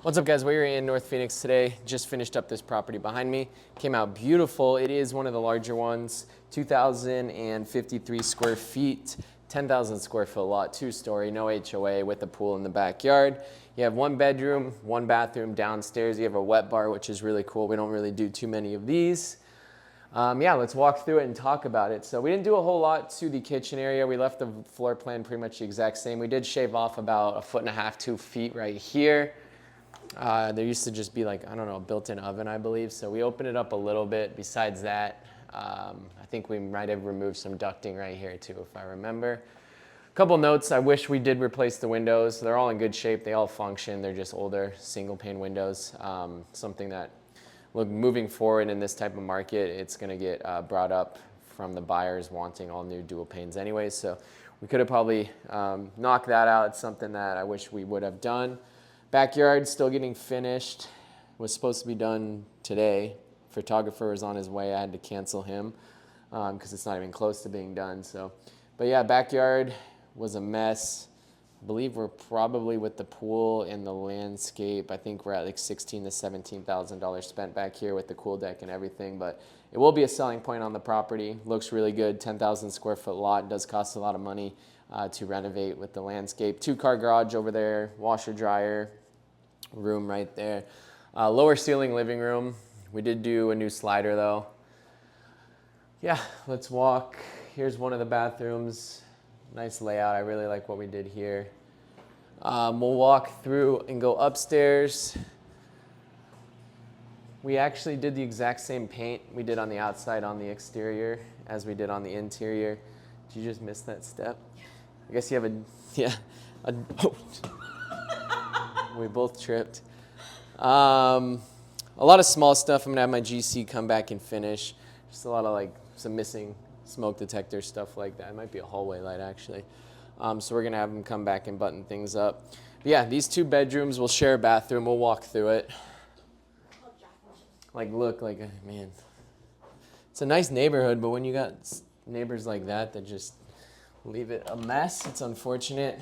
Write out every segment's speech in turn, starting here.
What's up, guys? We're in North Phoenix today. Just finished up this property behind me. Came out beautiful. It is one of the larger ones, 2,053 square feet, 10,000 square foot lot, 2-story, no HOA with a pool in the backyard. You have 1 bedroom, 1 bathroom downstairs. You have a wet bar, which is really cool. We don't really do too many of these. Yeah, let's walk through it and talk about it. So we didn't do a whole lot to the kitchen area. We left the floor plan pretty much the exact same. We did shave off about 1.5 feet, 2 feet right here. There used to just be like, I don't know, a built-in oven, I believe. So we opened it up a little bit. Besides that, I think we might have removed some ducting right here too, if I remember. A couple notes, I wish we did replace the windows. They're all in good shape. They all function. They're just older single pane windows. Something that, look, moving forward in this type of market, it's going to get brought up from the buyers wanting all new dual panes anyways. So we could have probably knocked that out. It's something that I wish we would have done. Backyard still getting finished. Was supposed to be done today. Photographer was on his way. I had to cancel him because it's not even close to being done. So, but yeah, backyard was a mess. I believe we're probably with the pool and the landscape. I think we're at like $16,000 to $17,000 spent back here with the cool deck and everything. But it will be a selling point on the property. Looks really good. 10,000 square foot lot. It does cost a lot of money to renovate with the landscape. 2-car garage over there. Washer dryer room right there. Lower ceiling living room. We did do a new slider though. Yeah, let's walk. Here's one of the bathrooms. Nice layout. I really like what we did here. We'll walk through and go upstairs. We actually did the exact same paint we did on the outside on the exterior as we did on the interior. Did you just miss that step? I guess you have oh. We both tripped. A lot of small stuff. I'm gonna have my GC come back and finish. Just a lot of like some missing smoke detector stuff like that. It might be a hallway light actually. So we're gonna have him come back and button things up. But yeah, these 2 bedrooms will share a bathroom. We'll walk through it. Like look, like man, it's a nice neighborhood, but when you got neighbors like that that just leave it a mess, it's unfortunate.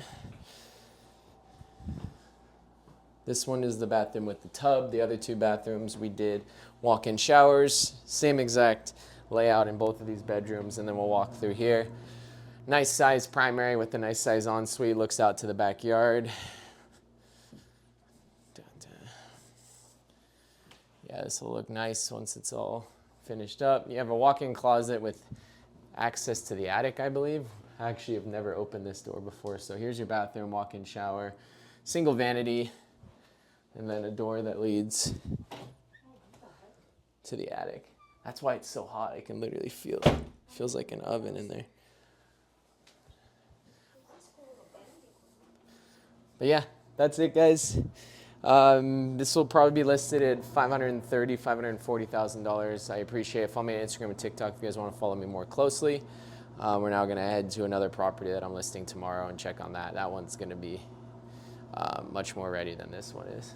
This one is the bathroom with the tub. The other 2 bathrooms we did walk-in showers. Same exact layout in both of these bedrooms, and then we'll walk through here. Nice size primary with a nice size ensuite. Looks out to the backyard. Yeah, this will look nice once it's all finished up. You have a walk-in closet with access to the attic, I believe. I actually have never opened this door before. So here's your bathroom, walk-in shower, single vanity, and then a door that leads to the attic. That's why it's so hot. I can literally feel it. It feels like an oven in there. But yeah, that's it, guys. This will probably be listed at $530,000, $540,000. I appreciate it. Follow me on Instagram and TikTok if you guys want to follow me more closely. We're now going to head to another property that I'm listing tomorrow and check on that. That one's going to be much more ready than this one is.